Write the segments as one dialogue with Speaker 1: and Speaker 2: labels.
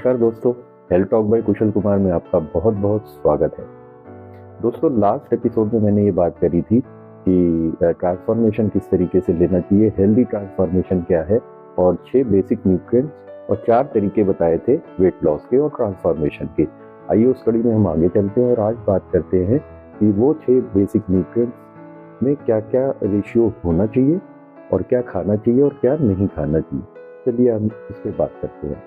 Speaker 1: नमस्कार दोस्तों, health talk bye कुशल कुमार में आपका बहुत बहुत स्वागत है। दोस्तों, लास्ट एपिसोड में मैंने ये बात करी थी कि ट्रांसफॉर्मेशन किस तरीके से लेना चाहिए, हेल्दी ट्रांसफॉर्मेशन क्या है और 6 बेसिक न्यूट्रिएंट्स और 4 तरीके बताए थे वेट लॉस के और ट्रांसफॉर्मेशन के। आइए उस कड़ी में हम आगे चलते हैं और आज बात करते हैं कि वो 6 बेसिक न्यूट्रिएंट्स में क्या क्या रेशियो होना चाहिए और क्या खाना चाहिए और क्या नहीं खाना चाहिए। चलिए हम इस पर बात करते हैं।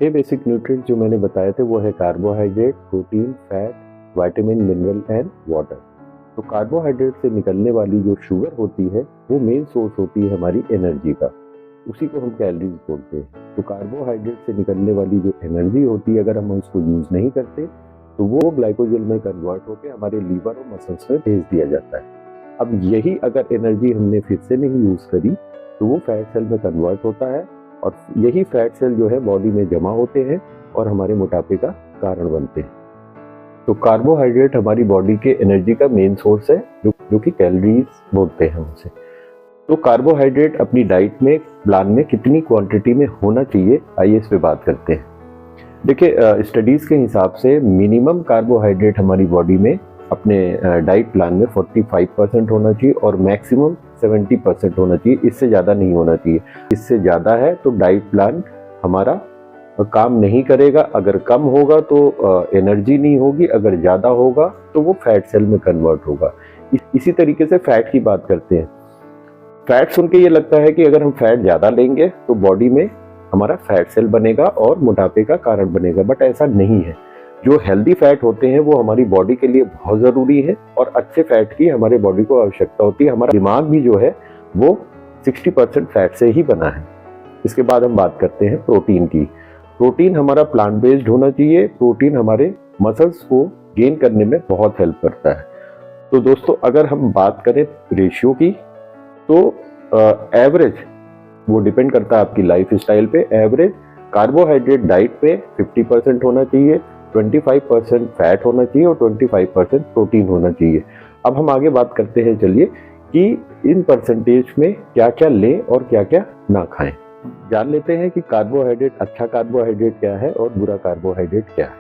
Speaker 1: ये बेसिक न्यूट्रिएंट्स जो मैंने बताए थे वो है carbohydrate, protein, fat, vitamin, mineral and water. तो कार्बोहाइड्रेट से निकलने वाली जो शुगर होती है वो मेन सोर्स होती है हमारी एनर्जी का, उसी को हम कैलोरीज बोलते हैं। तो कार्बोहाइड्रेट से निकलने वाली जो एनर्जी होती है, अगर हम उसको यूज नहीं करते तो वो ग्लाइकोजन में कन्वर्ट होकर हमारे लीवर और मसल्स में भेज दिया जाता है। अब यही अगर एनर्जी हमने फिर से नहीं यूज करी तो वो फैट सेल में कन्वर्ट होता है और यही फैट सेल जो है बॉडी में जमा होते हैं और हमारे मोटापे का कारण बनते हैं। तो कार्बोहाइड्रेट हमारी बॉडी के एनर्जी का मेन सोर्स है जो कि कैलोरीज बोलते हैं उसे। तो कार्बोहाइड्रेट अपनी डाइट में प्लान में कितनी क्वांटिटी में होना चाहिए, आइए इस पे बात करते हैं। देखिए, स्टडीज के हिसाब से मिनिमम कार्बोहाइड्रेट हमारी बॉडी में अपने डाइट प्लान में 45% होना चाहिए और मैक्सिमम 70% होना चाहिए। इससे ज़्यादा नहीं होना चाहिए। इससे ज़्यादा है तो डाइट प्लान हमारा काम नहीं करेगा। अगर कम होगा तो एनर्जी नहीं होगी, अगर ज़्यादा होगा तो वो फैट सेल में कन्वर्ट होगा। इसी तरीके से फैट की बात करते हैं। फैट सुन के ये लगता है कि अगर हम फैट ज़्यादा लेंगे तो बॉडी में हमारा फैट सेल बनेगा और मोटापे का कारण बनेगा, बट ऐसा नहीं है। जो हेल्दी फैट होते हैं वो हमारी बॉडी के लिए बहुत ज़रूरी है और अच्छे फैट की हमारे बॉडी को आवश्यकता होती है। हमारा दिमाग भी जो है वो 60% फैट से ही बना है। इसके बाद हम बात करते हैं प्रोटीन की। प्रोटीन हमारा प्लांट बेस्ड होना चाहिए। प्रोटीन हमारे मसल्स को गेन करने में बहुत हेल्प करता है। तो दोस्तों, अगर हम बात करें रेशियो की तो एवरेज वो डिपेंड करता है आपकी लाइफ स्टाइल पे। एवरेज कार्बोहाइड्रेट डाइट पे 50% होना चाहिए, 25% फैट होना चाहिए और 25% प्रोटीन होना चाहिए। अब हम आगे बात करते हैं, चलिए, कि इन परसेंटेज में क्या क्या लें और क्या क्या ना खाएं। जान लेते हैं कि कार्बोहाइड्रेट, अच्छा कार्बोहाइड्रेट क्या है और बुरा कार्बोहाइड्रेट क्या है।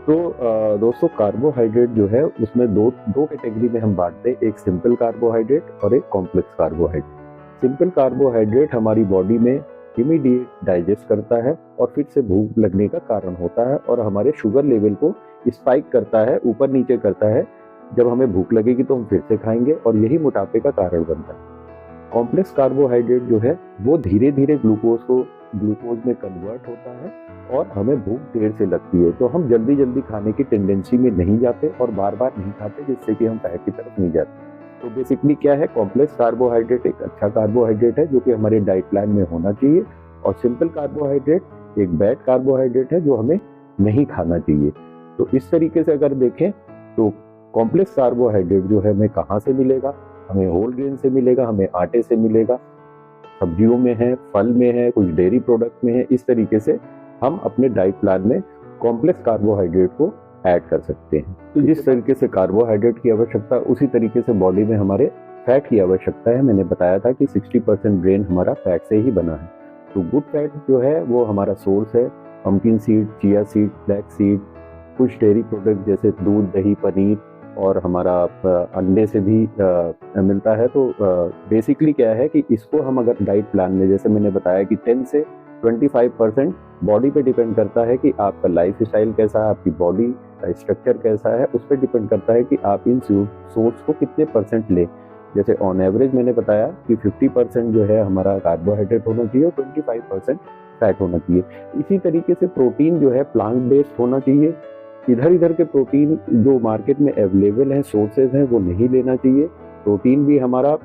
Speaker 1: तो दोस्तों, कार्बोहाइड्रेट जो है उसमें दो कैटेगरी में हम बांटते हैं, एक सिंपल कार्बोहाइड्रेट और एक कॉम्प्लेक्स कार्बोहाइड्रेट। सिंपल कार्बोहाइड्रेट हमारी बॉडी में इमीडिएट डाइजेस्ट करता है और फिर से भूख लगने का कारण होता है और हमारे शुगर लेवल को स्पाइक करता है, ऊपर नीचे करता है। जब हमें भूख लगेगी तो हम फिर से खाएंगे और यही मोटापे का कारण बनता है। कॉम्प्लेक्स कार्बोहाइड्रेट जो है वो धीरे धीरे ग्लूकोज में कन्वर्ट होता है और हमें भूख देर से लगती है, तो हम जल्दी जल्दी खाने की टेंडेंसी में नहीं जाते और बार बार नहीं खाते, जिससे कि हम फैट की तरफ नहीं जाते। तो बेसिकली क्या है, कॉम्प्लेक्स कार्बोहाइड्रेट एक अच्छा कार्बोहाइड्रेट है जो कि हमारे डाइट प्लान में होना चाहिए और सिंपल कार्बोहाइड्रेट एक बैड कार्बोहाइड्रेट है जो हमें नहीं खाना चाहिए। तो इस तरीके से अगर देखें तो कॉम्प्लेक्स कार्बोहाइड्रेट जो है हमें कहाँ से मिलेगा, हमें होल ग्रेन से मिलेगा, हमें आटे से मिलेगा, सब्जियों में है, फल में है, कुछ डेयरी प्रोडक्ट में है। इस तरीके से हम अपने डाइट प्लान में कॉम्प्लेक्स कार्बोहाइड्रेट को ऐड कर सकते हैं। तो जिस तरीके से कार्बोहाइड्रेट की आवश्यकता उसी तरीके से बॉडी में हमारे फैट की आवश्यकता है। मैंने बताया था कि 60% ब्रेन हमारा फैट से ही बना है। तो गुड फैट जो है वो हमारा सोर्स है pumpkin seed, chia seed, flax seed, कुछ डेयरी प्रोडक्ट जैसे दूध, दही, पनीर और हमारा अंडे से भी मिलता है। तो बेसिकली क्या है कि इसको हम अगर डाइट प्लान में, जैसे मैंने बताया कि 10 से 25% बॉडी पे डिपेंड करता है कि आपका लाइफ स्टाइल कैसा है, आपकी बॉडी स्ट्रक्चर कैसा है, उस पर डिपेंड करता है कि आप इन सोर्स को कितने परसेंट लें। जैसे ऑन एवरेज मैंने बताया कि 50% जो है हमारा कार्बोहाइड्रेट होना चाहिए और 25% फैट होना चाहिए। इसी तरीके से प्रोटीन जो है प्लांट बेस्ड होना चाहिए। इधर इधर के प्रोटीन जो मार्केट में अवेलेबल हैं, सोर्सेज हैं, वो नहीं लेना चाहिए। प्रोटीन भी हमारा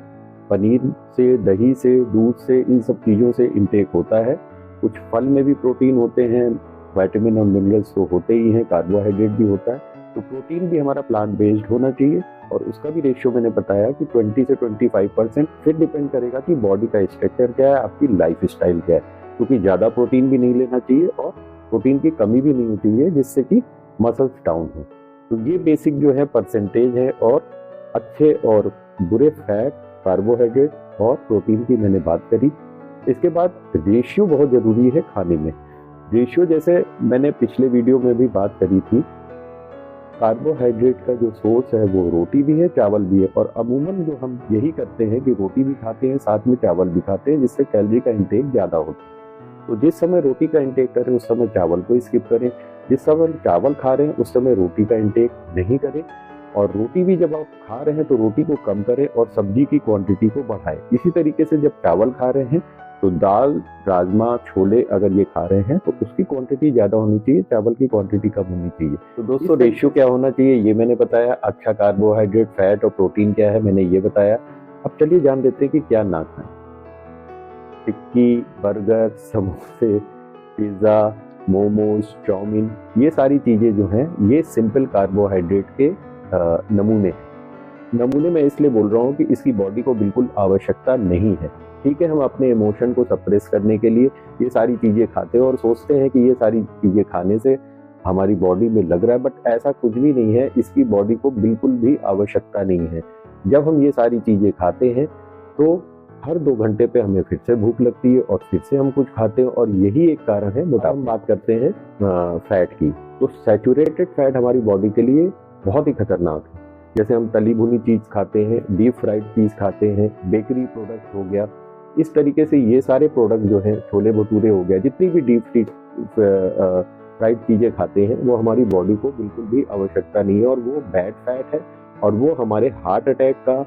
Speaker 1: पनीर से, दही से, दूध से, इन सब चीज़ों से इंटेक होता है। कुछ फल में भी प्रोटीन होते हैं, विटामिन और मिनरल्स तो होते ही हैं, कार्बोहाइड्रेट भी होता है। तो प्रोटीन भी हमारा प्लांट बेस्ड होना चाहिए और उसका भी रेशियो मैंने बताया कि 20 से 25%। फिर डिपेंड करेगा कि बॉडी का स्ट्रक्चर क्या है, आपकी लाइफ स्टाइल क्या है, क्योंकि ज़्यादा प्रोटीन भी नहीं लेना चाहिए और प्रोटीन की कमी भी नहीं चाहिए जिससे कि मसल्स डाउन हो। तो ये बेसिक जो है परसेंटेज है और अच्छे और बुरे फैट, कार्बोहाइड्रेट और प्रोटीन की मैंने बात करी। इसके बाद रेशियो बहुत ज़रूरी है खाने में। रेशियो जैसे मैंने पिछले वीडियो में भी बात करी थी, कार्बोहाइड्रेट का जो सोर्स है वो रोटी भी है, चावल भी है, और अमूमन जो हम यही करते हैं कि रोटी भी खाते हैं साथ में चावल भी खाते हैं, जिससे कैलोरी का इंटेक ज़्यादा होता है। तो जिस समय रोटी का इंटेक करें उस समय चावल को स्किप करें, जिस समय चावल खा रहे हैं उस समय रोटी का इंटेक नहीं करें, और रोटी भी जब आप खा रहे हैं तो रोटी को कम करें और सब्जी की क्वांटिटी को बढ़ाएं। इसी तरीके से जब चावल खा रहे हैं तो दाल, राजमा, छोले अगर ये खा रहे हैं तो उसकी क्वांटिटी ज़्यादा होनी चाहिए, चावल की क्वांटिटी कम होनी चाहिए। तो दोस्तों रेशियो क्या होना चाहिए ये मैंने बताया, अच्छा कार्बोहाइड्रेट, फैट और प्रोटीन क्या है मैंने ये बताया। अब चलिए जान लेते हैं कि क्या ना खाएं। टिक्की, बर्गर, समोसे, पिज़्ज़ा, मोमोज, चाउमीन, ये सारी चीज़ें जो हैं ये सिंपल कार्बोहाइड्रेट के नमूने मैं इसलिए बोल रहा हूँ कि इसकी बॉडी को बिल्कुल आवश्यकता नहीं है। ठीक है, हम अपने इमोशन को सप्रेस करने के लिए ये सारी चीज़ें खाते हैं और सोचते हैं कि ये सारी चीज़ें खाने से हमारी बॉडी में लग रहा है, बट ऐसा कुछ भी नहीं है। इसकी बॉडी को बिल्कुल भी आवश्यकता नहीं है। जब हम ये सारी चीज़ें खाते हैं तो हर 2 घंटे पे हमें फिर से भूख लगती है और फिर से हम कुछ खाते हैं, और यही एक कारण है मोटापा। हम बात करते हैं फैट की, तो सैचुरेटेड फैट हमारी बॉडी के लिए बहुत ही खतरनाक है। जैसे हम तली भुनी चीज़ खाते हैं, डीप फ्राइड चीज़ खाते हैं, बेकरी प्रोडक्ट हो गया, इस तरीके से ये सारे प्रोडक्ट जो हैं, छोले भटूरे हो गया, जितनी भी डीप फ्राइड चीज़ें खाते हैं वो हमारी बॉडी को बिल्कुल भी आवश्यकता नहीं है, और वो बैड फैट है और वो हमारे हार्ट अटैक का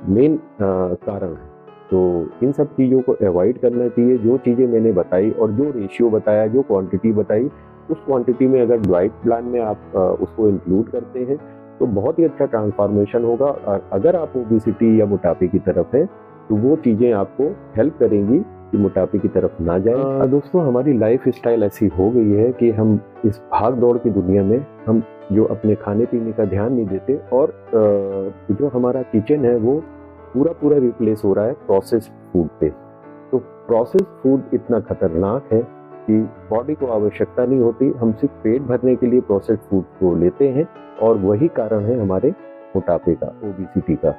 Speaker 1: मेन कारण है। तो इन सब चीज़ों को अवॉइड करना चाहिए। जो चीज़ें मैंने बताई और जो रेशियो बताया, जो क्वांटिटी बताई, उस क्वांटिटी में अगर डाइट प्लान में आप उसको इंक्लूड करते हैं तो बहुत ही अच्छा ट्रांसफॉर्मेशन होगा। और अगर आप ओबेसिटी या मोटापे की तरफ हैं तो वो चीज़ें आपको हेल्प करेंगी कि मोटापे की तरफ ना जाए। दोस्तों, हमारी लाइफ स्टाइल ऐसी हो गई है कि हम इस भाग दौड़ की दुनिया में हम जो अपने खाने पीने का ध्यान नहीं देते, और जो हमारा किचन है वो पूरा रिप्लेस हो रहा है प्रोसेस्ड फूड पे। तो प्रोसेस्ड फूड इतना खतरनाक है कि बॉडी को आवश्यकता नहीं होती, हम सिर्फ पेट भरने के लिए प्रोसेस्ड फूड को लेते हैं, और वही कारण है हमारे मोटापे का, ओबेसिटी का।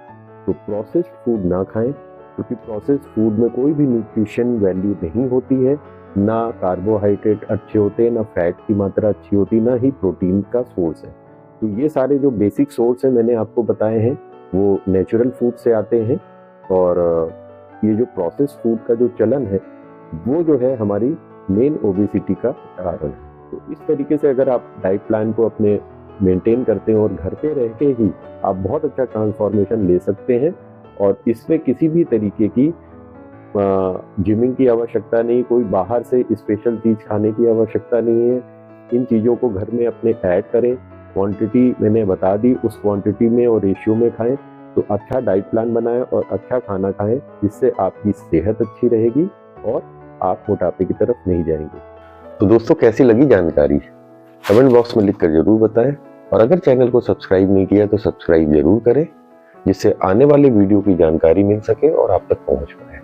Speaker 1: तो प्रोसेस्ड फूड ना खाएं, क्योंकि प्रोसेस्ड फूड में कोई भी न्यूट्रिशन वैल्यू नहीं होती है, ना कार्बोहाइड्रेट अच्छे होते हैं, ना फैट की मात्रा अच्छी होती, ना ही प्रोटीन का सोर्स है। तो ये सारे जो बेसिक सोर्स हैं मैंने आपको बताए हैं वो नेचुरल फूड से आते हैं, और ये जो प्रोसेस्ड फूड का जो चलन है वो जो है हमारी मेन ओबेसिटी का कारण है। तो इस तरीके से अगर आप डाइट प्लान को अपने मेंटेन करते हैं और घर पे रह के ही आप बहुत अच्छा ट्रांसफॉर्मेशन ले सकते हैं, और इसमें किसी भी तरीके की जिमिंग की आवश्यकता नहीं, कोई बाहर से स्पेशल चीज़ खाने की आवश्यकता नहीं है। इन चीज़ों को घर में अपने ऐड करें, क्वांटिटी मैंने बता दी, उस क्वांटिटी में और रेशियो में खाएं, तो अच्छा डाइट प्लान बनाएं और अच्छा खाना खाएं, जिससे आपकी सेहत अच्छी रहेगी और आप मोटापे की तरफ नहीं जाएंगे। तो दोस्तों, कैसी लगी जानकारी कमेंट बॉक्स में लिखकर जरूर बताएं, और अगर चैनल को सब्सक्राइब नहीं किया तो सब्सक्राइब जरूर करें, जिससे आने वाले वीडियो की जानकारी मिल सके और आप तक पहुंच पाए।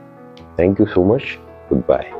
Speaker 1: Thank you so much, good bye.